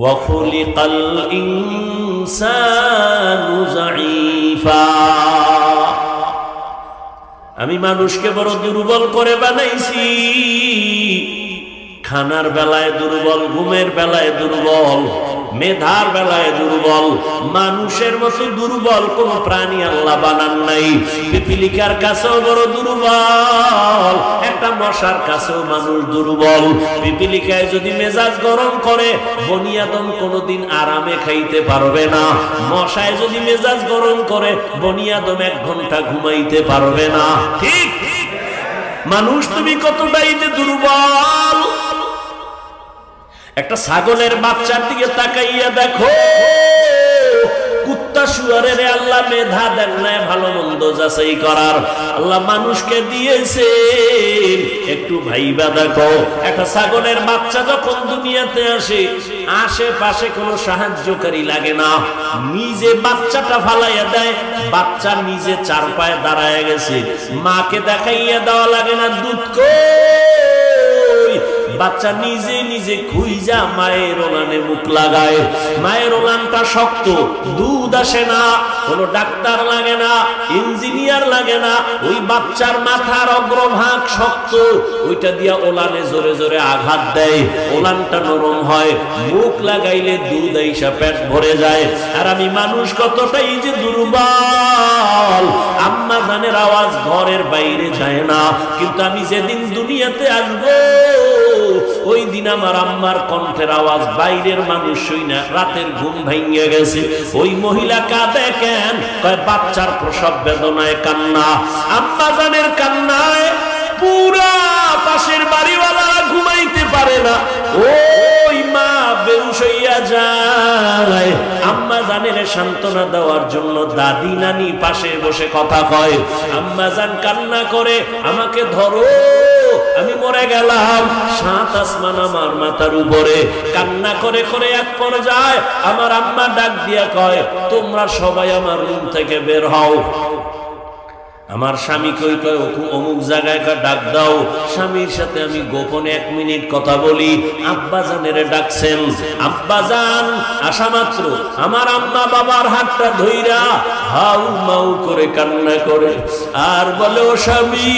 ওয়াখুলিকাল ইনসানু যাঈফা। আমি মানুষকে বড় দুর্বল করে বানাইছি। খানার বেলায় দুর্বল, ঘুমের বেলায় দুর্বল, মেধার বেলায় দুর্বল। মানুষের মতো দুর্বল কোন প্রাণী আল্লাহ বানান নাই। পিপিলিকার কাছেও বড় দুর্বল, একটা মশার কাছেও মানুষ দুর্বল। পিপিলিকায় যদি মেজাজ গরম করে বনি আদম কোনোদিন আরামে খাইতে পারবে না। মশায় যদি মেজাজ গরম করে বনি আদম 1 ঘন্টা ঘুমাইতে পারবে না। ঠিক মানুষ তুমি কতটাই যে দুর্বল। একটা ছাগলের বাচ্চার দিকে তাকাইয়া দেখো, কুত্তা শুয়ারের আল্লাহ মেধা দেন নাই ভালো মন্দ যাচাই করার। আল্লাহ মানুষকে দিয়েছে, একটু ভাইবা দেখো। একটা ছাগলের বাচ্চা যখন দুনিয়াতে আসে, আশেপাশে কোনো সাহায্যকারী লাগে না, নিজে বাচ্চাটা ফালাইয়া দেয়। বাচ্চা নিজে 4 পায়ে দাঁড়ায় গেছে, মাকে দেখাইয়া দেওয়া লাগে না দুধ কই। বাচ্চা নিজে নিজে খুইজা মায়ের ওলানে মুখ লাগায়। মায়ের ওলানটা শক্ত, দুধ আসে না, কোনো ডাক্তার লাগে না, ইঞ্জিনিয়ার লাগে না। ওই বাচ্চার মাথার অগ্রভাগ শক্ত, ওইটা দিয়া ওলানে জোরে জোরে আঘাত দেয়, ওলানটা নরম হয়, মুখ লাগাইলে দুধ আইসা পেট ভরে যায়। আর আমি মানুষ কতটাই যে দুর্বল। আম্মা জানের আওয়াজ ঘরের বাইরে যায় না, কিন্তু আমি যেদিন দুনিয়াতে আসবো ওই দিন আমার আম্মার কণ্ঠের আওয়াজ বাইরের মানুষ শুই না, রাতের ঘুম ভেঙে গেছে। ওই মহিলা কাঁদে কেন? কয় বাচ্চার প্রসব বেদনায় কান্না। আম্মা জানের কান্নায় পুরা পাশের বাড়িওয়ালারা ঘুমাইতে পারে না। ওই মা বেহুশ হইয়া যায়। আম্মা জানের সান্ত্বনা দেওয়ার জন্য দাদি নানি পাশে বসে কথা কয়। আম্মা জান কান্না করে, আমাকে ধরো, আমি মরে গেলাম। 7 আসমান আমার মাথার উপরে। কান্না করে করে এক পর্যায়ে আমার আম্মা ডাক দিয়া কয়, তোমরা সবাই আমার রুম থেকে বের হও। আমার স্বামী কই কয় অমুক জায়গায় ডাক দাও। স্বামীর সাথে আমি গোপনে 1 মিনিট কথা বলি। আব্বা জানেরে ডাকছেন। আব্বা জান আসা মাত্র আমার আম্মা বাবার হাতটা ধইরা হাউ মাউ করে কান্না করে আর বলে, ও স্বামী,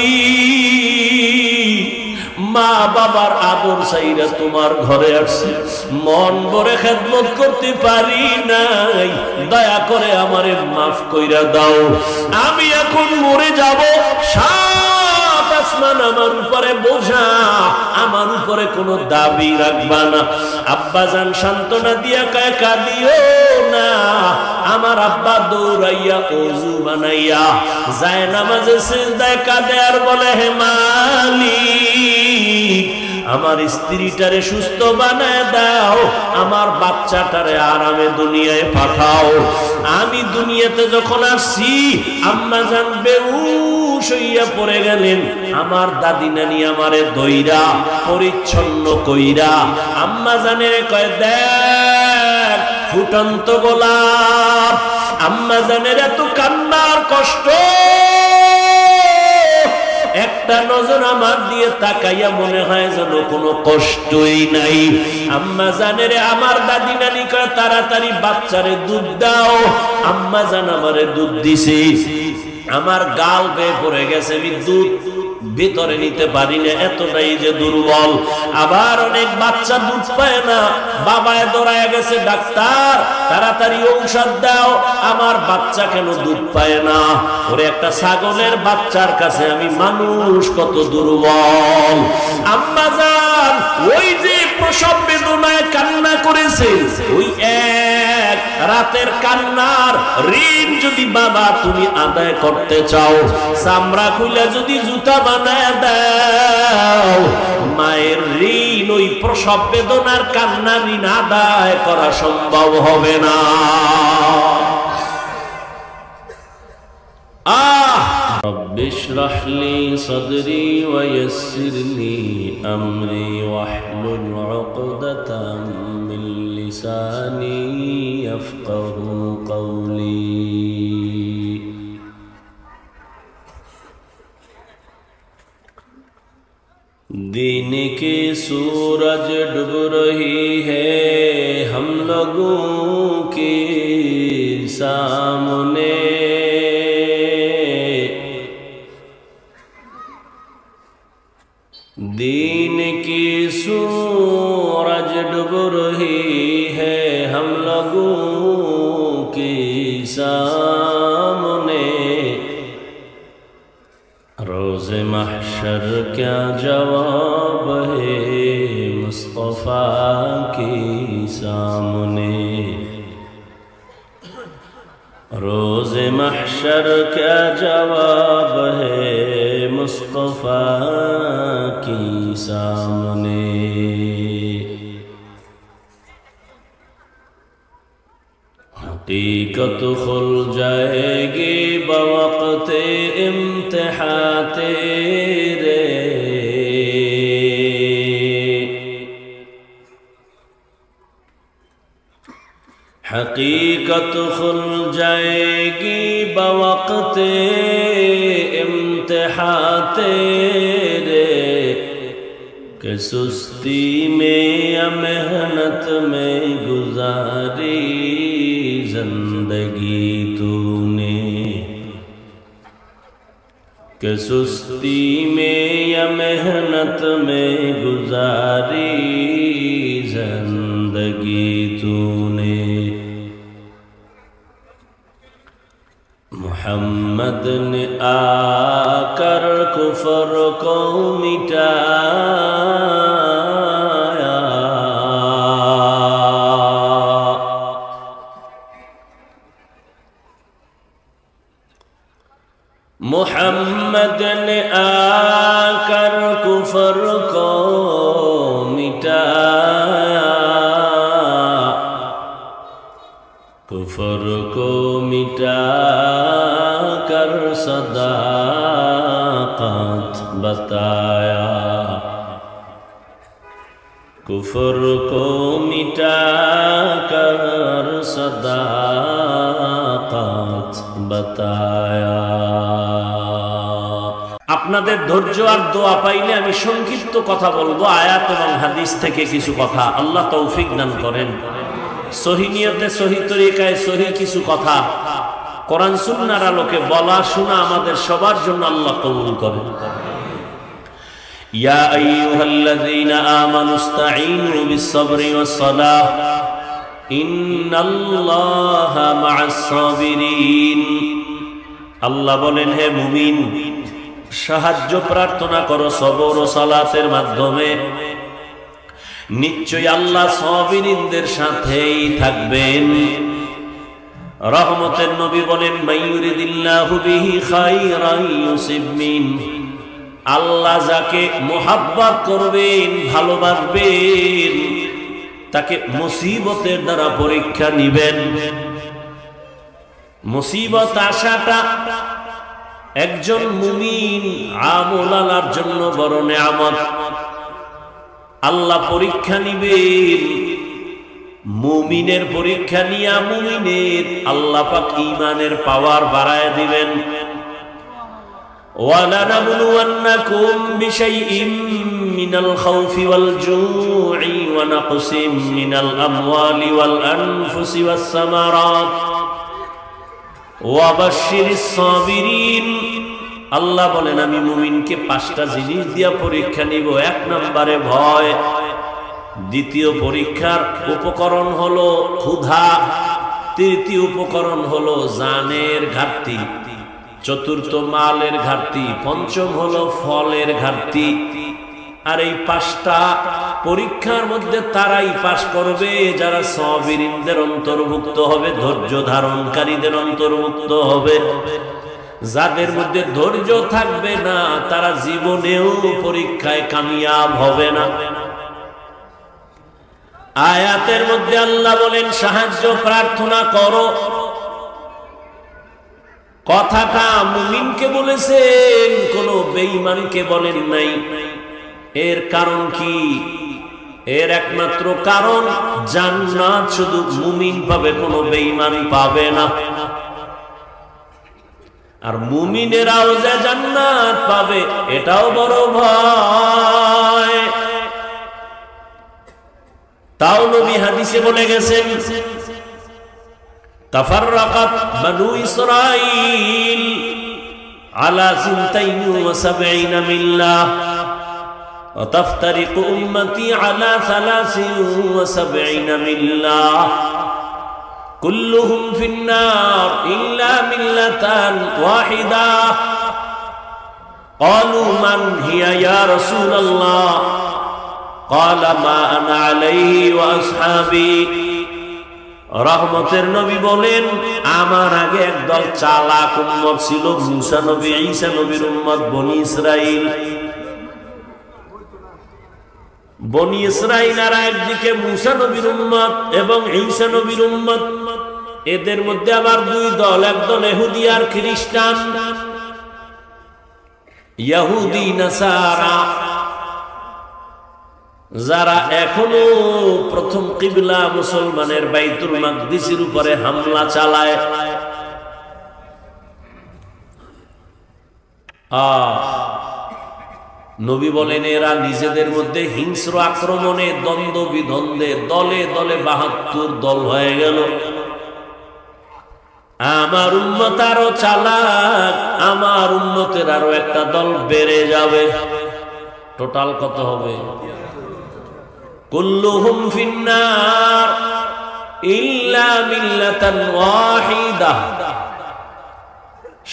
মা বাবার আদর চাইরা তোমার ঘরে আসছে, মন ভরে খেদমত করতে পারি নাই, দয়া করে আমারে মাফ কইরা দাও। আমি এখন মরে যাব, 7 আসমান আমার উপরে বোঝা, আমার উপরে কোনো দাবি রাখবা না। আব্বা জান সান্ত্বনা দিয়া কয়, কাঁদিও না। আমার আব্বা দৌড়াইয়া ওযু বানাইয়া যায় নামাজে সিজদায় কাঁদে আর বলে, হে মালিক, আমার স্ত্রীটারে সুস্থ বানায় দাও, আমার বাচ্চাটারে আরামে দুনিয়ায় পাঠাও। আমি দুনিয়াতে যখন আসছি আম্মা জান বেহুশ হইয়া পড়ে গেলেন। আমার দাদি নানি আমারে দইরা পরিচ্ছন্ন কইরা আম্মা জানের কয়, দেখ ফুটন্ত গোলাপ। আম্মা জানের এত কান্নার কষ্ট, একটা নজর আমার দিয়ে তাকাইয়া মনে হয় যেন কোনো কষ্টই নাই। আম্মা জানেরে আমার দাদি নানি কয়, তাড়াতাড়ি বাচ্চারে দুধ দাও। আম্মা জান আমারে দুধ দিছে, আমার গাল বেয়ে পড়ে গেছে, আমি দুধ ভিতরে নিতে পারি না, এতটাই যে দুর্বল। আবার অনেক বাচ্চা দুধ পায় না, বাবায় দৌড়ায় গেছে, ডাক্তার তাড়াতাড়ি ঔষধ দাও, আমার বাচ্চা কেন দুধ পায় না। ওরে একটা ছাগলের বাচ্চার কাছে আমি মানুষ কত দুর্বল। আম্মা জান ওই যে প্রসব বেদনায় কান্না করেছে, ওই এক রাতের কান্নার ঋণ যদি বাবা তুমি আদায় করতে চাও, চামড়া খুলে যদি জুতা বানায় দাও, মায়ের ঋণ ওই প্রসব বেদনার কান্না ঋণ আদায় করা সম্ভব হবে না। রব্বি ইশরাহ লি সাদরি ওয়া ইয়াসসির লি আমরি ওয়াহলুল উকদাতাম মিন লিসানি ইয়াফকাহু কওলি। दिन की सूरज डूब रही है, हम लोगों के सामने दीन की सूरज डूब रही है हम लोगों के सामने। रोज़े महशर क्या जवाब है मुस्तफ़ा के सामने। रोज़े महशर क्या जवाब है मुस्तफ़ा के सामने। हकीकत खुल जाएगी बवक़्ते इम्तिहान तेरे। हकीकत खुल जाएगी बवक़्ते इम्तिहान तेरे। कि सुस्ती में या मेहनत में गुजारी जिंदगी तूने। कि सुस्ती में या मेहनत में गुजारी जिंदगी तूने। मोहम्मद ने आकर कुफर को मिटाया। मोहम्मद ने आकर कुफर को मिटाया। कुफर को मिटा कर सदाकत बताया। कुफर को मिटा कर सदाकत बताया। আপনাদের ধৈর্য আর দোয়া পাইলে আমি সংক্ষিপ্ত কথা বলবো আয়াত এবং হাদিস থেকে কিছু কথা। আল্লাহ তৌফিক দান করেন। সহি নিয়তে সহি তরিকায় সহি কিছু কথা কোরআন সুন্নাহর আলোকে বলা শোনা আমাদের সবার জন্য আল্লাহ কবুল করেন। ইয়া আইয়ুহাল্লাযীনা আমানুস্তাঈনু বিস-সাবরি ওয়াস-সালাহ ইন্নাল্লাহা মা'আস-সাবিরিন। আল্লাহ বলেন, হে মুমিন, সাহায্য প্রার্থনা করো সবর ও সালাতের মাধ্যমে। নিশ্চয়ই আল্লাহ সাবিরিনদের সাথেই থাকবেন। রহমতের নবী বলেন, মাইয়ুরিদিল্লাহু বিহি খায়রান ইউসিব মিন। আল্লাহ যাকে মোহাব্বত করবেন, ভালোবাসবেন, তাকে মুসিবতের দ্বারা পরীক্ষা নিবেন। মুসিবত আসাটা একজন মুমিন আমলার জন্য বড় নেয়ামত। আল্লাহ পরীক্ষা নিবেন, মুমিনের পরীক্ষা নিয়া মুমিনের আল্লাহ পাক ঈমানের পাওয়ার বাড়ায় দিবেন। ওয়ালানাবলুওয়ান্নাকুম বিশাইইম মিনাল খাউফি ওয়াল জু'i ওয়া নাকসিম মিনাল আমওয়ালি ওয়াল আনফুসি ওয়াস সামারাত ওয়া বাশশিরিস সাবিরিন। আল্লাহ বলেন, আমি মুমিনকে 5টা জিনিস দিয়া পরীক্ষা নিব। 1 নম্বরে ভয়। দ্বিতীয় পরীক্ষার উপকরণ হলো ক্ষুধা। তৃতীয় উপকরণ হলো জানের ঘাটতি। চতুর্থ মালের ঘাটতি। পঞ্চম হলো ফলের ঘাটতি। আর এই 5টা পরীক্ষার মধ্যে তারাই পাশ করবে যারা সাবিরিনদের অন্তর্ভুক্ত হবে, ধৈর্য ধারণকারীদের অন্তর্ভুক্ত হবে। যাদের মধ্যে ধৈর্য থাকবে না তারা জীবনেও পরীক্ষায় কামিয়াব হবে না। আয়াতের মধ্যে আল্লাহ বলেন, সাহায্য প্রার্থনা করো। কথাটা মুমিনকে বলেছেন, কোন বেঈমানকে বলেন নাই। এর কারণ কি? এর একমাত্র কারণ জান্নাত শুধু মুমিন পাবে, কোনো বেঈমান পাবে না। আর মুমিনেরাও যে জান্নাত পাবে এটাও বড় ভয়। তাও নবী হাদিসে বলে গেছেন, তাফাররাকাত বানু ইসরাঈল আলা 72 মিল্লাহ ওয়া তাফতারিকু উম্মতি আলা 73 মিল্লাহ কুল্লুহুম ফিন-নার ইল্লা মিল্লাতান ওয়াহিদা। ক্বালু মান হিয়া ইয়া রাসূলুল্লাহ? ক্বালা মা আনা আলাইহি ওয়া আসহাবি। রহমতের নবী বলেন, আমার আগে একদল চালাক উম্মত ছিল, মুসা নবী, ঈসা নবীর উম্মত বনি ইসরাইল। বনি ইসরাইল আর একদিকে মুসা নবীর উম্মত এবং ঈসা নবীর উম্মত। এদের মধ্যে আবার দুই দল, একদল ইহুদি আর খ্রিস্টান। ইহুদি নাসারা যারা এখনো প্রথম কিবলা মুসলমানের বাইতুল মাকদিসের উপরে হামলা চালায়, নবী বলেন এরা নিজেদের মধ্যে হিংস্র আক্রমণে, দ্বন্দ্ব বিদ্বন্দ্বে দলে দলে 72 দল হয়ে গেল। আমার উম্মত আরো চালাক, আমার উম্মতের আরো একটা দল বেড়ে যাবে। টোটাল কত হবে? কুল্লুহুম ফিন-নার ইল্লা মিল্লাতান ওয়াহিদা।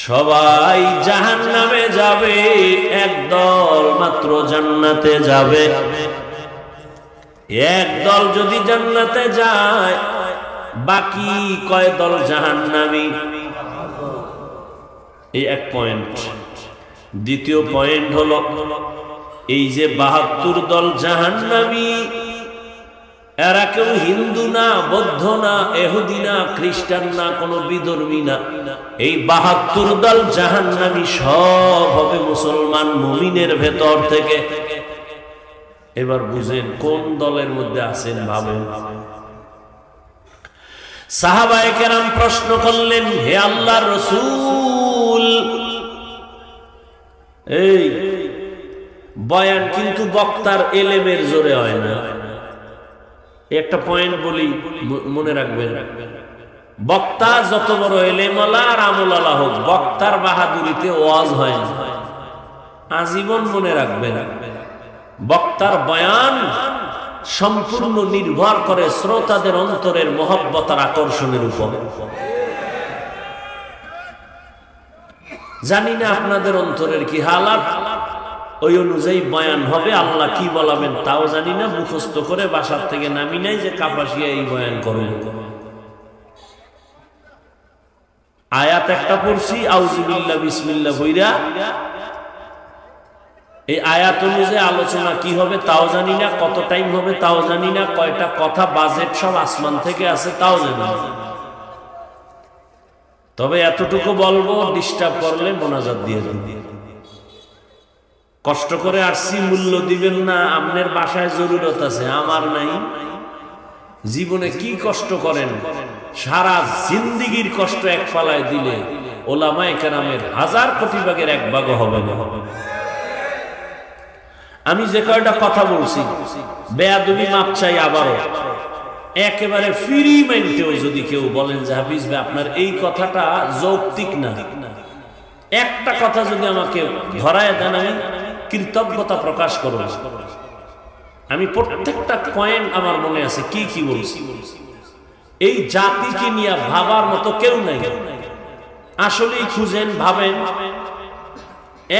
সবাই জাহান্নামে যাবে, এক দল মাত্র জান্নাতে যাবে। এক দল যদি জান্নাতে যায়, বাকি কয় দল জাহান্নামী? এই এক পয়েন্ট। দ্বিতীয় পয়েন্ট হলো, এই যে 72 দল জাহান্নামী, এরা কেউ হিন্দু না, বৌদ্ধ না, ইহুদি না, খ্রিস্টান না, কোন বিধর্মী না। এই 72 দল জাহান্নামী সব হবে মুসলমান মুমিনের ভেতর থেকে। এবার বুঝেন কোন দলের মধ্যে আছেন, ভাবেন। সাহাবায়ে কেরাম প্রশ্ন করলেন, হে আল্লাহর রাসূল, এই বয়ান কিন্তু বক্তার এলেমের জোরে হয় না। একটা পয়েন্ট বলি, মনে রাখবেন, বক্তা যত বড় এলেমওয়ালা আর আমলওয়ালা হোক, বক্তার বাহাদুরিতে ওয়াজ হয় না। আজীবন মনে রাখবেন, বক্তার বয়ান সম্পূর্ণ নির্ভর করে শ্রোতাদের অন্তরের মহব্বত আর আকর্ষণের উপর। জানি না আপনাদের অন্তরের কি হালাত, ওই অনুযায়ী বয়ান হবে। আল্লাহ কি বলাবেন তাও জানি না, মুখস্থ করে বাসার থেকে নামি নাই যে কাপাসিয়া এই বয়ান করবেন। আয়াত একটা পড়ছি, আউযুবিল্লাহ বিসমিল্লাহ বইরা। এই আয়াত অনুযায়ী আলোচনা কি হবে তাও জানি না, কত টাইম হবে তাও জানি না, কয়টা কথা বাজেট সব আসমান থেকে আছে তাও জানি না। তবে এতটুকু বলবো, ডিস্টার্ব করলে মোনাজাত দিয়ে দেন। কষ্ট করে আসছি, মূল্য দিবেন না। আপনার বাসায় জরুরত আছে, আমার নাই। জীবনে কি কষ্ট করেন, সারা জিন্দিগির কষ্ট এক পালায় দিলে ওলামায়ে কেরামের 1000 কোটি ভাগের 1 ভাগও হবে না। আমি যে কয়টা কথা বলছি, বেয়াদবি মাপ চাই আবারও। একেবারে ফ্রি মাইন্ডেও যদি কেউ বলেন যে হাফিজ ভাই আপনার এই কথাটা যৌক্তিক না, একটা কথা যদি আমাকে ধরায় দেন, আমি কৃতজ্ঞতা প্রকাশ করব। আমি প্রত্যেকটা পয়েন্ট আমার মনে আছে, কি কি বলছি। এই জাতিকে নিয়ে ভাবার মতো কেউ নাই। আসলেই খুঁজেন, ভাবেন।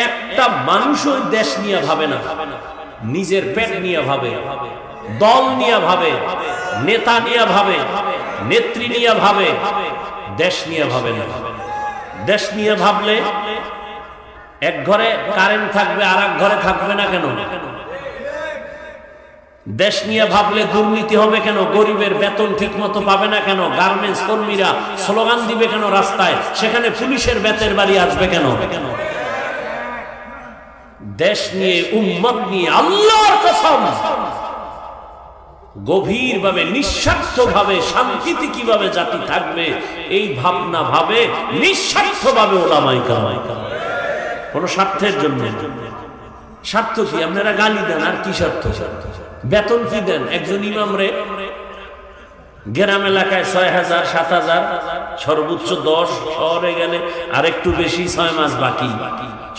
একটা মানুষও দেশ নিয়ে ভাবে না, নিজের পেট নিয়ে ভাবে, দল নিয়ে ভাবে, নেতা নিয়ে ভাবে, নেত্রী নিয়ে ভাবে, দেশ নিয়ে ভাবে না। দেশ নিয়ে ভাবলে এক ঘরে কারেন্ট থাকবে, আর এক ঘরে থাকবে না কেন? দেশ নিয়ে ভাবলে দুর্নীতি হবে কেন? গরিবের বেতন ঠিক মতো পাবে না কেন? গার্মেন্টস কর্মীরা স্লোগান দিবে কেন রাস্তায়? সেখানে পুলিশের বেতের বাড়ি আসবে কেন? দেশ নিয়ে, উম্মত নিয়ে আল্লাহর কসম গভীরভাবে, নিঃস্বার্থভাবে, শান্তিতে কিভাবে জাতি থাকবে এই ভাবনা ভাবে নিঃস্বার্থভাবে ওলামায়ে কেরাম। কোন স্বার্থের জন্য। স্বার্থ কি? আপনারা গালি দেন, আর কি স্বার্থ? বেতন কি দেন? একজন ইমামরে গ্রাম এলাকায় 6,000 7,000, সর্বোচ্চ 10, শহরে গেলে আর একটু বেশি, 6 মাস বাকি।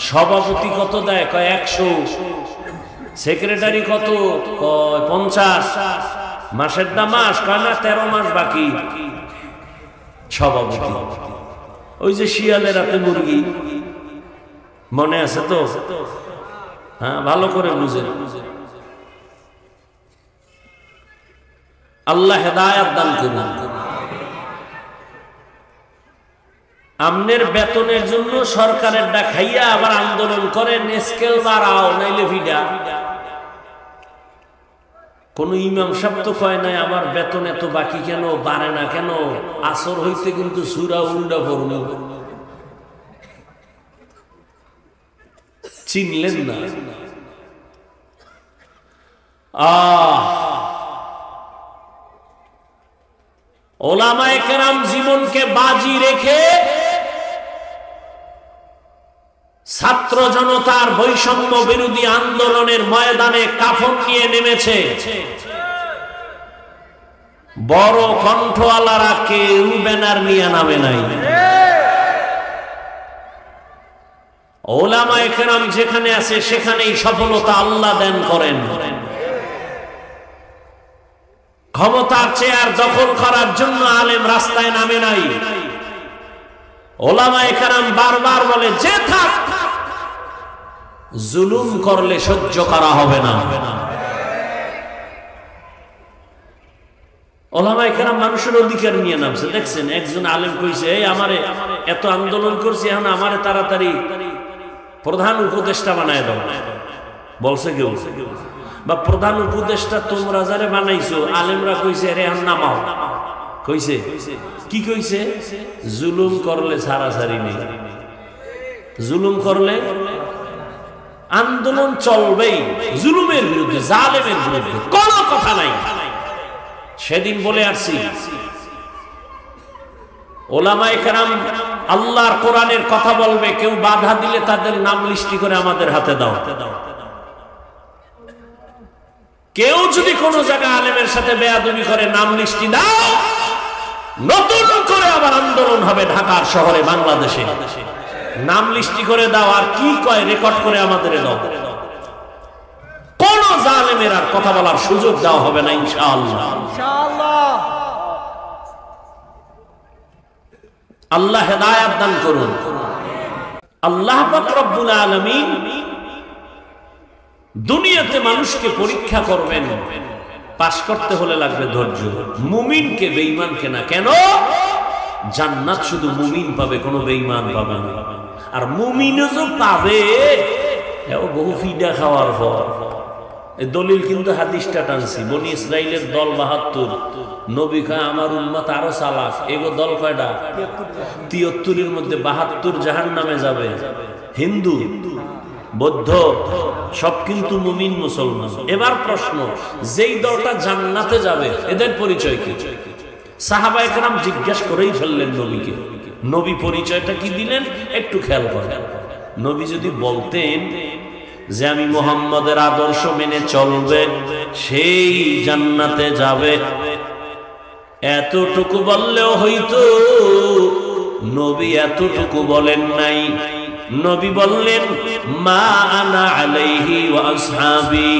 সভাপতি কত দেয়? কয় 100। সেক্রেটারি কত? কয় 50। মাসের দা মাস, কয় না 13 মাস বাকি। সভাপতি ওই যে শিয়ালের রাতে মুরগি, মনে আছে তো? হ্যাঁ, ভালো করে বুঝেন। আল্লাহ হেদায়েত দান করুন। আমনের বেতনের জন্য সরকারের ডা খাইয়া আবার আন্দোলন করেন, স্কেল বাড়াও নাইলে ভিডা। কোন ইমাম সাহেব তো কয় নাই আমার বেতন এত বাকি কেন, বাড়ে না কেন? আসর হইতে কিন্তু সূরা উল্টা পড়ল, চিনলেন না? ওলামায়ে কেরাম জীবনকে বাজি রেখে ছাত্র জনতার বৈষম্য বিরোধী আন্দোলনের ময়দানে কাফন নিয়ে নেমেছে। বড় কণ্ঠওয়ালারা কেউ ব্যানার নিয়ে নামে নাই। ওলামায়ে কেরাম যেখানে আছে সেখানেই সফলতা আল্লাহ দান করেন। ক্ষমতার চেয়ার দখল করার জন্য আলেম রাস্তায় নামে নাই। ওলামায়ে কেরাম বারবার বলে যে থাক, জুলুম করলে সহ্য করা হবে না। ওলামায়ে কেরাম মানুষের অধিকার নিয়ে নামছে। দেখছেন একজন আলেম কইছে, এই আমারে এত আন্দোলন করছি, এখন আমারে তাড়াতাড়ি প্রধান উপদেষ্টা বানায় দাও। বলছে কেউ? বা প্রধান উপদেষ্টা তোমরা যারে বানাইছো, আলেমরা কইছে রে এখন নামাও। কইছে কি? কইছে জুলুম করলে ছাড়াছাড়ি নেই, জুলুম করলে আন্দোলন চলবেই, জুলুমের বিরুদ্ধে, জালেমের বিরুদ্ধে কোনো কথা নাই। সেদিন বলে আসছি, ওলামায়ে কেরাম আল্লাহর কোরআনের কথা বলবে, কেউ বাধা দিলে তাদের নাম লিস্টি করে আমাদের হাতে দাও। কেউ যদি কোন জায়গায় আলেমের সাথে বেয়াদবি করে, নাম লিস্টি দাও। নতুন করে আবার আন্দোলন হবে ঢাকার শহরে, বাংলাদেশে। নাম লিস্টি করে দাও, আর কি কয় রেকর্ড করে আমাদের দাও। কোন জালেমের আর কথা বলার সুযোগ দেওয়া হবে না ইনশাআল্লাহ। আল্লাহ হেদায়েত দান করুন। আল্লাহ পাক রব্বুল আলামিন দুনিয়াতে মানুষকে পরীক্ষা করবেন, পাস করতে হলে লাগবে ধৈর্য। মুমিনকে বেঈমানকে না। কেন? জান্নাত শুধু মুমিন পাবে, কোনো বেঈমান পাবে না। আর মুমিনও যে পাবে, এও বহু ফিডা খাওয়ার পর। এই দলিল কিন্তু হাদিসটা টানছি, বনি ইসরাইলের দল 72, নবী কয় আমার উম্মত আরো চালাক। এগো দল কয়টা? 73-এর মধ্যে 72 জাহান্নামে যাবে। হিন্দু, বৌদ্ধ সব কিন্তু মুমিন, মুসলমান। এবার প্রশ্ন, যেই দলটা জান্নাতে যাবে এদের পরিচয় কি? সাহাবায়ে কেরাম জিজ্ঞাসা করেই ফেললেন নবীকে। নবী পরিচয়টা কি দিলেন একটু খেয়াল করেন। নবী যদি বলতেন যে আমি মুহাম্মদের আদর্শ মেনে চলবে, সেই জান্নাতে যাবে, এতটুকু বললেও হইতো। নবী এতটুকু বলেন নাই। নবী বললেন মা আনা আলাইহি ওয়া আসহাবি।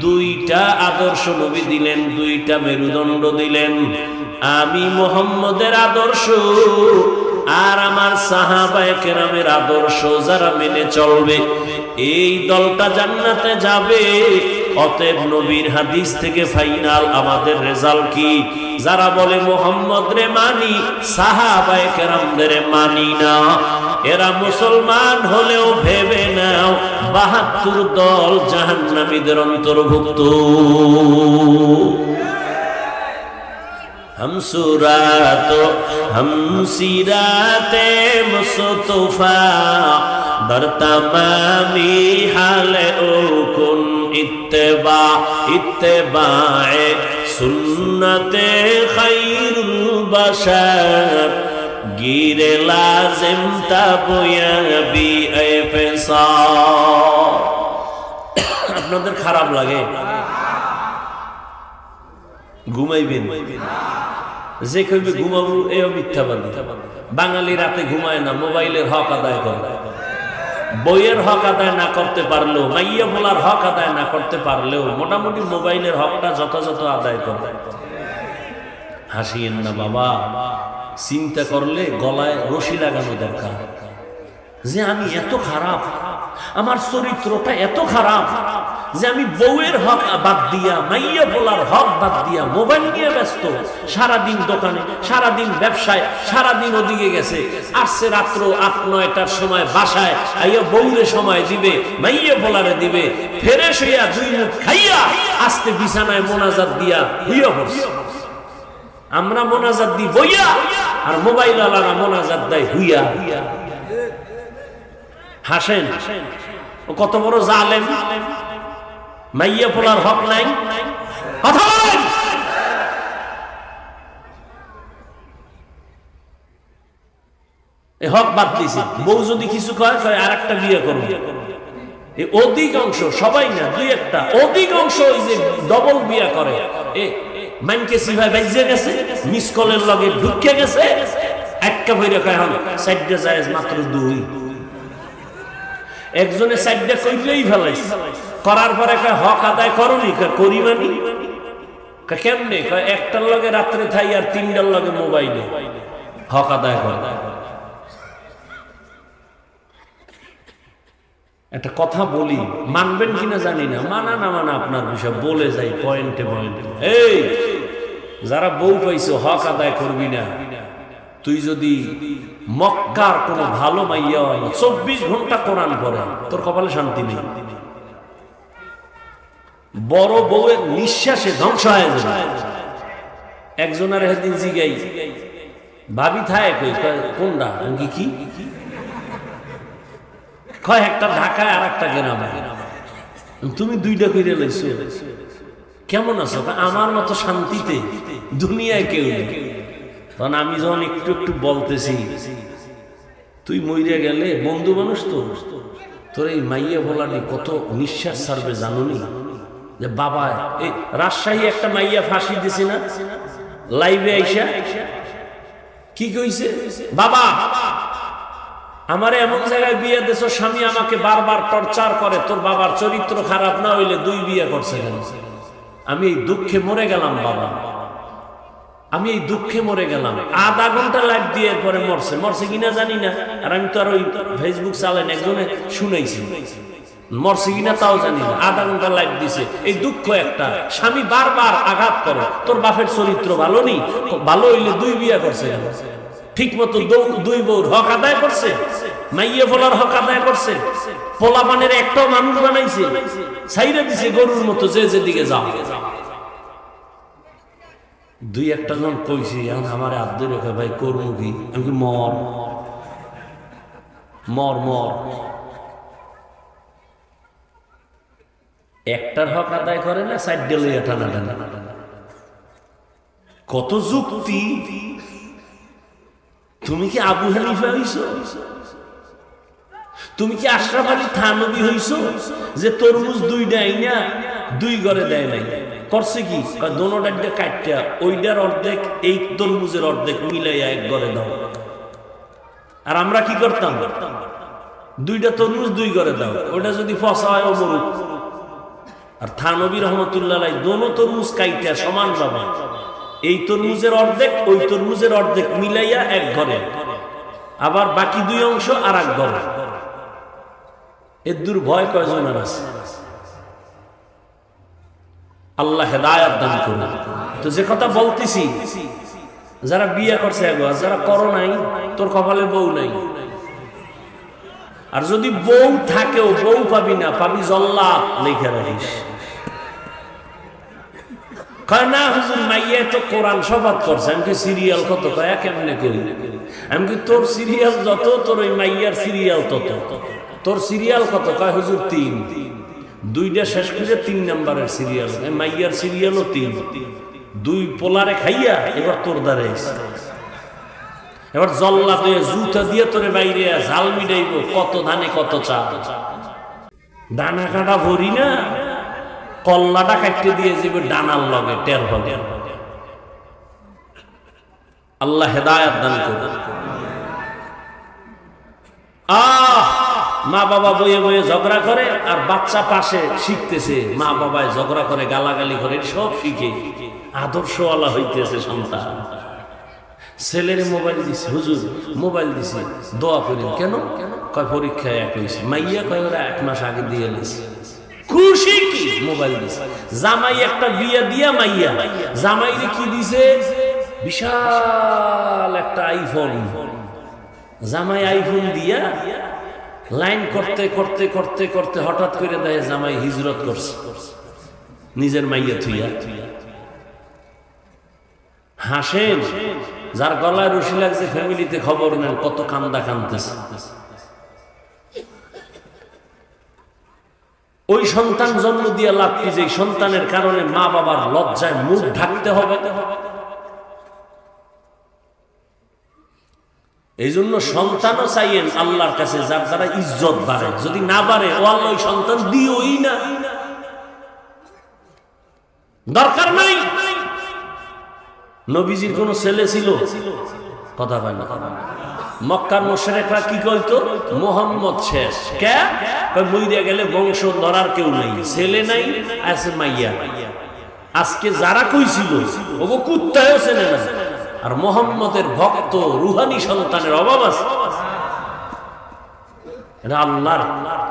দুইটা আদর্শ নবী দিলেন, দুইটা মেরুদণ্ড দিলেন। আমি মুহাম্মদের আদর্শ আর আমার সাহাবায়ে কেরামের আদর্শ যারা মেনে চলবে, এই দলটা জান্নাতে যাবে। অতএব নবীর হাদিস থেকে ফাইনাল আমাদের রেজাল্ট কি? যারা বলে মুহাম্মদ রে মানি, সাহাবায়ে কেরামদের মানি না, এরা মুসলমান হলেও ভেবে নাও 72 দল জাহান্নামীদের অন্তর্ভুক্ত। हम सूरत हम सीराते मुस्तफा दर तमामी हाल ओ कुन इत्तबा इत्तबाए सुन्नते खैरुल बशर गिरे लाजिम तबया बी ए पैसा। আপনাদের খারাপ লাগে? ঘুমাইবেন যে কইবে ঘুমাবো এও মিথ্যাবাদী। বাঙালি রাতে ঘুমায় না, মোবাইলের হক আদায় করে। বইয়ের হক আদায় না করতে পারলেও, মাইয়া বলার হক আদায় না করতে পারলেও মোটামুটি মোবাইলের হকটা যথাযথ আদায় করে। হাসিয়েন না বাবা, চিন্তা করলে গলায় রশি লাগানো দরকার যে আমি এত খারাপ, আমার চরিত্রটা এত খারাপ যে আমি বউয়ের হক বাদ দিয়া, মাইয়া বলার হক বাদ দিয়া মোবাইল নিয়ে ব্যস্ত। সারাদিন দোকানে, সারাদিন ব্যবসায়, সারাদিন ওদিকে গেছে, আসছে রাত্র 8-9টার সময় বাসায় আইয়া বউরে সময় দিবে, মাইয়া বলারে দিবে, ফ্রেশ হইয়া 2 মুখ খাইয়া আস্তে বিছানায় মোনাজাত দিয়া হইয়া পড়ছে। আমরা মোনাজাত দি বইয়া, আর মোবাইল ওয়ালারা মোনাজাত দেয় হুইয়া। হাসেন, ও কত বড় জালেম! মাইয়া পোলার হক নাই, কথা বলেন। হক বাদ দিছে। বউ যদি কিছু কয় আর একটা বিয়ে করবে। অধিকাংশ, সবাই না, 2-1টা, অধিকাংশ ওই যে ডবল বিয়ে করে। মানকে সিভাই বাইজে গেছে, মিস কলের লগে ঢুকে গেছে, একটা বইরে কয় হল সাইডে যায় মাত্র 2। একজনে সাইডে কইলেই ফেলাইছে, করার পরে কয় হক আদায় করনি, করি মানি কেমনে? কয় একটার লগে রাত্রে থাই আর 3টার লগে মোবাইলে হক আদায় করে। একটা কথা বলি, মানবেন কিনা জানি না, মানা না মানা আপনার বিষয়, বলে যাই পয়েন্টে পয়েন্টে। এই যারা বউ পাইছো হক আদায় করবি না। তুই যদি মক্কার কোনো ভালো মাইয়া 24 ঘন্টা কোরআন পড়ে, তোর কপালে শান্তি নেই। বড় বউয়ের নিঃশ্বাসে ধ্বংস হয়ে যাবে। একজনের একদিন জিগাই, ভাবি থায় কই, কোনটা কি কয় একটা ঢাকায় আর একটা গ্রামে। তুমি 2টা কইরে লইছো, কেমন আছো? আমার মতো শান্তিতে দুনিয়ায় কেউ নেই। তখন আমি যখন একটু একটু বলতেছি, তুই মইরে গেলে বন্ধু মানুষ তো, তোর এই মাইয়া বলানি কত নিঃশ্বাস ছাড়বে জানুনি? যে বাবা, এই রাজশাহী একটা মাইয়া ফাঁসি দিছে না লাইভে আইসা, কি কইছে? বাবা আমারে এমন জায়গায় বিয়ে দিছো, স্বামী আমাকে বারবার টর্চার করে, তোর বাবার চরিত্র খারাপ না হইলে 2 বিয়ে করছে কেন? আমি এই দুঃখে মরে গেলাম বাবা, আমি এই দুঃখে মরে গেলাম। আধা ঘন্টা লাইভ দিয়ে পরে মরছে, মরছে কিনা জানি না, আর আমি তো আর ওই ফেসবুক চালাই না, একজনে শুনাইছি, মরছে কিনা তাও জানি না। আধা ঘন্টা লাইভ দিছে, এই দুঃখ একটা। স্বামী বারবার আঘাত করে, তোর বাপের চরিত্র ভালো নেই, ভালো হইলে 2 বিয়ে করছে কেন? ঠিক মতো 2 বউর হক আদায় করছে, মাইয়া বলার হক আদায় করছে, পোলা পানের একটাও মানুষ বানাইছে, ছাইরা দিছে গরুর মতো, যে যেদিকে যাও। 2-1টা জন কইছি, আমার আব্দুর রেখে ভাই করবো কি? আমি মর মর মর। একটার হক আদায় করে না, সাইড লইয়া টানা টানা। কত যুক্তি! তুমি কি আবু হানিফা হইছো? তুমি কি আশরাফ আলী থানবী হইছো যে তরমুজ 2টা আইনা 2 ঘরে দেয় নাই? করছে কি? দোনোটা কাটটা ওইটার অর্ধেক এই তরমুজের অর্ধেক মিলাইয়া 1 ঘরে দাও। আর আমরা কি করতাম? 2টা তরমুজ 2 ঘরে দাও, ওটা যদি ফসা হয় ও মরুক। আর থানবী রহমতুল্লাহ আলাইহি দোনো তরমুজ কাইটা সমান পাবে, এই তরমুজের অর্ধেক ওই তরমুজের অর্ধেক মিলাইয়া 1 ঘরে, আবার বাকি 2 অংশ আর 1 ঘরে। এর দূর ভয় কয়জনের আছে? আল্লাহ হেদায়েত দান করুন। তো যে কথা বলতেছি, যারা বিয়ে করছে আর যারা করো নাই, তোর কপালে বউ নাই। আর যদি বউ থাকেও বউ পাবি না, পাবি জল্লাদ, লিখে রাখিস। কয় না হুজুর মাইয়া তো কোরআন শপথ করছে। আমি কি সিরিয়াল কত? কয় কেমনে করি? আমি কি তোর সিরিয়াল যত, তোর ওই মাইয়ার সিরিয়াল তত। তোর সিরিয়াল কত? কয় হুজুর 3। 2টা শেষ করে 3 নম্বরের সিরিয়াল, মাইয়ার সিরিয়ালও 3। 2 পোলারে খাইয়া এবার তোর দ্বারে এবার জল্লা দিয়ে জুতা দিয়ে তোরে বাইরে ঝাল মিটাইব, কত ধানে কত চাল। ডানা কাটা ভরি না, কল্লাটা কাটতে দিয়ে যাবে ডানার লগে, টের হবে। আল্লাহ হেদায়েত দান করুন। মা বাবা বইয়ে বইয়ে ঝগড়া করে আর বাচ্চা পাশে শিখতেছে, মা বাবায় ঝগড়া করে গালাগালি করে সব শিখে আদর্শওয়ালা হইতেছে সন্তান। ছেলের মোবাইল দিছে, হুজুর মোবাইল দিছে দোয়া করেন, কেন? কয় পরীক্ষায় এক হয়েছে। মাইয়া কয় ওরা 1 মাস আগে দিয়ে নিছে, খুশি কি মোবাইল দিছে। জামাই একটা বিয়ে দিয়া মাইয়া জামাইরে কি দিছে? বিশাল একটা আইফোন। জামাই আইফোন দিয়া লাইন করতে করতে করতে করতে হঠাৎ করে দেয় জামাই হিজরত করছে নিজের মাইয়া থুইয়া। হাসেন, যার গলায় রশি লাগছে ফ্যামিলিতে খবর নেন, কত কান্দা কান্দতেছে। ওই সন্তান জন্ম দিয়ে লাভ কি? যে সন্তানের কারণে মা বাবার লজ্জায় মুখ ঢাকতে হবে। এই জন্য সন্তানও চাইয়েন আল্লাহর কাছে যার দ্বারা ইজ্জত বাড়ে। যদি না বাড়ে, ও আল্লাহ ওই সন্তান দিওই না, দরকার নাই। নবীজির কোন ছেলে ছিল? কথা হয় না। মক্কার মুশরিকরা কি কইতো? মুহাম্মদ শেষ। কে? মইরা গেলে বংশ ধরার কেউ নাই, ছেলে নাই, আছে মাইয়া। আজকে যারা কইছিল ওগো কুত্তায়ও চেনে না। আর মুহাম্মদের ভক্ত রুহানি সন্তানের অভাব আছে। এটা আল্লাহর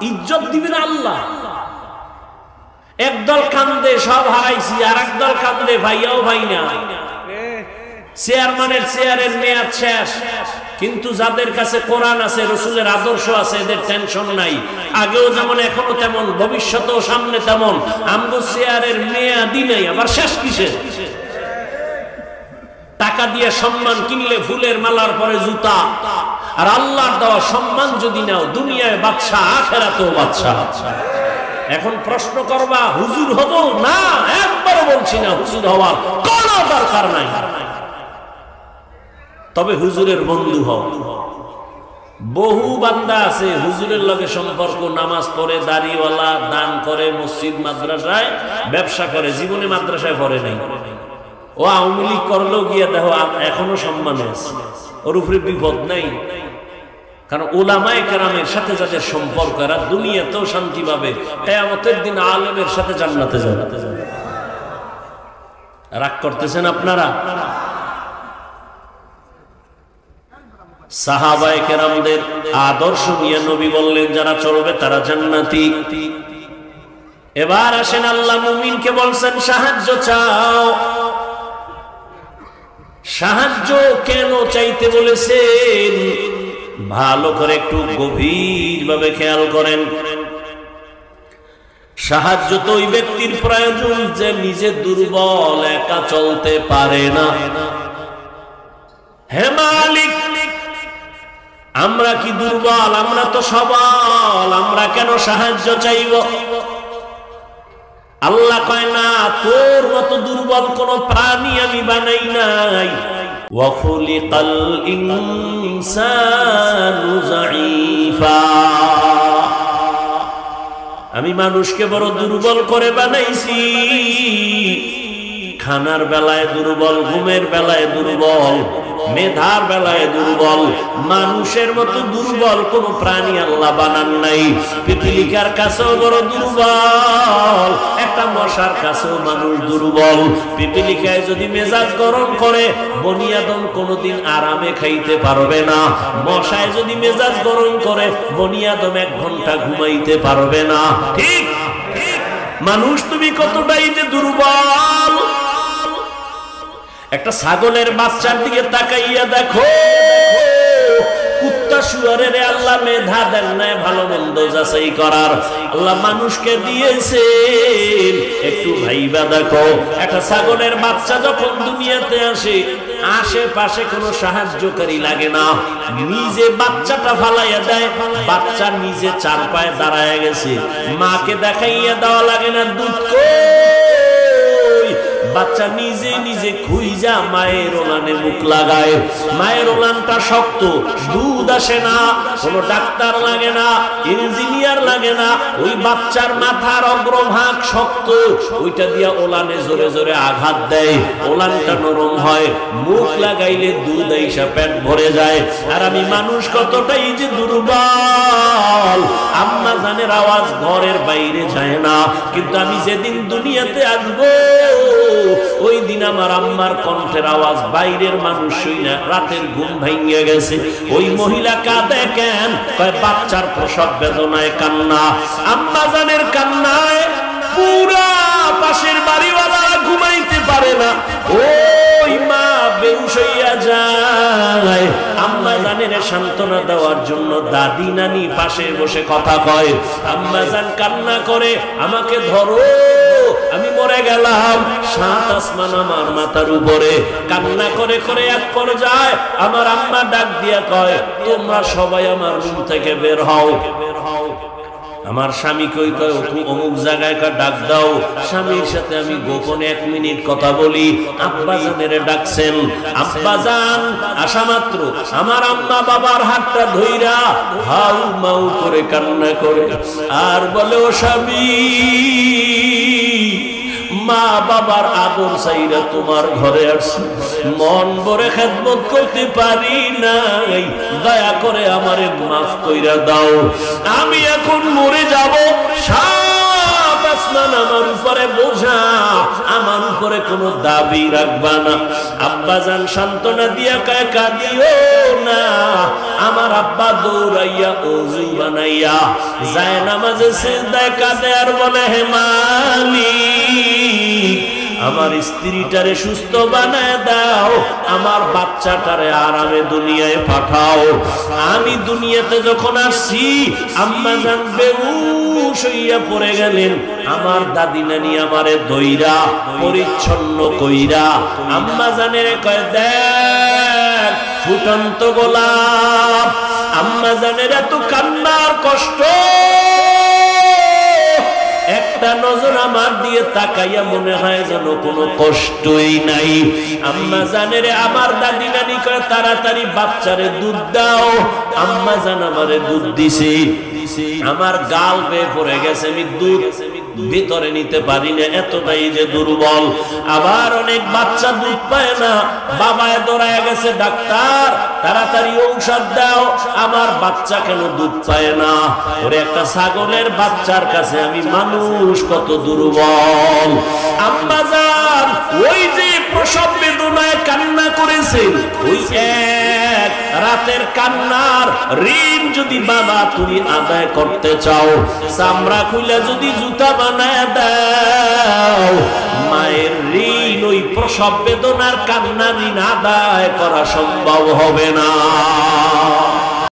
ইজ্জত দিবেন আল্লাহ। একদল কান্দে সব হারাইছি, আর একদল কান্দে ভাইয়াও ভাই না। চেয়ারম্যানের চেয়ারের মেয়াদ শেষ, কিন্তু যাদের কাছে কোরআন আছে, রাসূলের আদর্শ আছে, এদের টেনশন নাই। আগেও যেমন এখনো তেমন, ভবিষ্যতেও সামনে তেমন। আমগো চেয়ারের মেয়াদই নাই, আবার শেষ কিসের? টাকা দিয়ে সম্মান কিনলে ফুলের মালার পরে জুতা, আর আল্লাহর দেওয়া সম্মান যদি নাও, দুনিয়ায় বাদশা, আখিরাতেও বাদশা। এখন প্রশ্ন করবা হুজুর হব না? একবারও বলছি না হুজুর হওয়ার কোনো দরকার নাই, তবে হুজুরের বন্ধু হও। বহু বান্দা আছে হুজুরের লগে সম্পর্ক, নামাজ পড়ে, দাড়িওয়ালা, দান করে, মসজিদ মাদ্রাসায় ব্যবসা করে, জীবনে মাদ্রাসায় পড়ে নাই। ও আওয়ামী লীগ করলেও গিয়ে দেখো এখনো সম্মানে আছে, ওর উপরে বিপদ নাই। কারণ উলামায়ে কেরামের সাথে যাদের সম্পর্ক, এরা দুনিয়াতেও শান্তি পাবে, কিয়ামতের দিন আলেমের সাথে জান্নাতে যাবে। রাগ করতেছেন আপনারা? সাহাবায়ে কেরামদের আদর্শ নিয়ে নবী বললেন যারা চলবে তারা জান্নাতি। এবার আসেন আল্লাহ মুমিনকে বলছেন সাহায্য চাও। সাহায্য কেন চাইতে বলেছেন? ভালো করে একটু গভীরভাবে খেয়াল করেন। সাহায্য তো ওই ব্যক্তির প্রয়োজন যে নিজে দুর্বল, একা চলতে পারে না। হে মালিক, আমরা কি দুর্বল? আমরা তো সবল, আমরা কেন সাহায্য চাইব? আল্লাহ কয় না, তোর মতো দুর্বল কোন প্রাণী আমি বানাই নাই। ওয়া খুলিকাল ইনসানু যায়ীফা, আমি মানুষকে বড় দুর্বল করে বানাইছি। খানার বেলায় দুর্বল, ঘুমের বেলায় দুর্বল, মেধার বেলায় দুর্বল। মানুষের মতো দুর্বল কোন প্রাণী আল্লাহ বানান নাই। পিপিলিকার কাছেও বড় দুর্বল, একটা মশার কাছেও মানুষ দুর্বল। পিপিলিকায় যদি মেজাজ গরম করে, বনি আদম কোনোদিন আরামে খাইতে পারবে না। মশায় যদি মেজাজ গরম করে, বনি আদম 1 ঘন্টা ঘুমাইতে পারবে না। ঠিক মানুষ তুমি কতটাই যে দুর্বল। একটা ছাগলের বাচ্চার দিকে তাকাইয়া দেখো, কুত্তা শুয়ারের আল্লাহ মেধা দেন নাই ভালো মন্দ যাচাই করার। আল্লাহ মানুষকে দিয়েছেন, একটু ভাইবা দেখো। একটা ছাগলের বাচ্চা যখন দুনিয়াতে আসে, আশেপাশে কোনো সাহায্যকারী লাগে না, নিজে বাচ্চাটা ফালাইয়া দেয়। বাচ্চা নিজে 4 পায়ে দাঁড়ায় গেছে, মাকে দেখাইয়া দেওয়া লাগে না দুধ কই, বাচ্চা নিজে নিজে খুইজা মায়ের ওলানে মুখ লাগায়। মায়ের ওলানটা শক্ত, দুধ আসে না, কোনো ডাক্তার লাগে না, ইঞ্জিনিয়ার লাগে না, ওই বাচ্চার মাথার অগ্রভাগ শক্ত, ওইটা দিয়া ওলানে জোরে জোরে আঘাত দেয়, ওলানটা নরম হয়, মুখ লাগাইলে দুধ আইসা পেট ভরে যায়। আর আমি মানুষ কতটাই যে দুর্বল, আম্মা জানের আওয়াজ ঘরের বাইরে যায় না, কিন্তু আমি যেদিন দুনিয়াতে আসবো ওই দিন আমার আম্মার কণ্ঠের আওয়াজ বাইরের মানুষ শুই না, রাতের ঘুম ভাঙিয়ে গেছে। ওই মহিলা কাঁদে কেন? কয় বাচ্চার প্রসব বেদনায় কান্না। আম্মা জানের কান্নায় পুরা পাশের বাড়িওয়ালারা ঘুমাইতে পারে না, ওই মা বেহুশ হইয়া যায়। আম্মা জানের সান্ত্বনা দেওয়ার জন্য দাদি নানি পাশে বসে কথা কয়। আম্মা জান কান্না করে, আমাকে ধরো, আমি মরে গেলাম। সাত আসমান আমার মাথার উপরে। কান্না করে করে এক পর্যায়ে আমার আম্মা ডাক দিয়া কয়, তোমরা সবাই আমার রুম থেকে বের হও। আমার স্বামী কই কয় অমুক জায়গায় ডাক দাও। স্বামীর সাথে আমি গোপনে 1 মিনিট কথা বলি। আব্বা জানের ডাকছেন। আব্বা জান আসা মাত্র আমার আম্মা বাবার হাতটা ধইরা হাউ মাউ করে কান্না করে আর বলে, ও স্বামী, মা বাবার আদর চাইরা তোমার ঘরে আসছি, মন ভরে খেদমত করতে পারি নাই, দয়া করে আমারে মাফ কইরা দাও। আমি এখন মরে যাব, সাত আসমান আমার উপরে বোঝা, আমার উপরে কোনো দাবি রাখবা না। আব্বা জান সান্ত্বনা দিয়া কয়, কাঁদিও না। আমার আব্বা দৌড়াইয়া ওযু বানাইয়া যায় নামাজে সিজদায় কাঁদে আর বলে, হে মালিক, আমার স্ত্রীটারে সুস্থ বানায় দাও, আমার বাচ্চাটারে আরামে দুনিয়ায় পাঠাও। আমি দুনিয়াতে যখন আসছি আম্মা জান বেহুশ হইয়া পড়ে গেলেন। আমার দাদি নানি আমারে দইরা পরিচ্ছন্ন কইরা আম্মা জানের কয়, দেখ ফুটন্ত গোলাপ। আম্মা জানের এত কান্নার কষ্ট, একটা নজর আমার দিয়ে তাকাইয়া মনে হয় যেন কোনো কষ্টই নাই। আম্মা জানের আমার দাদি নানি কয়, তাড়াতাড়ি বাচ্চারে দুধ দাও। আম্মা জান আমারে দুধ দিছে, আমার গাল বেয়ে পড়ে গেছে, আমি দুধ ভিতরে নিতে পারি না, এতটাই যে দুর্বল। আবার অনেক বাচ্চা দুধ পায় না, বাবায় দৌড়ায় গেছে, ডাক্তার তাড়াতাড়ি ঔষধ দাও, আমার বাচ্চা কেন দুধ পায় না। ওরে একটা ছাগলের বাচ্চার কাছে আমি মানুষ কত দুর্বল। আম্মা জান ওই যে প্রসব বেদনায় কান্না করেছেন, ওই এক রাতের কান্নার ঋণ যদি বাবা তুমি আদায় করতে চাও, চামড়া খুলে যদি জুতা বানায় দাও, মায়ের ঋণ ওই প্রসব বেদনার কান্না ঋণ আদায় করা সম্ভব হবে না।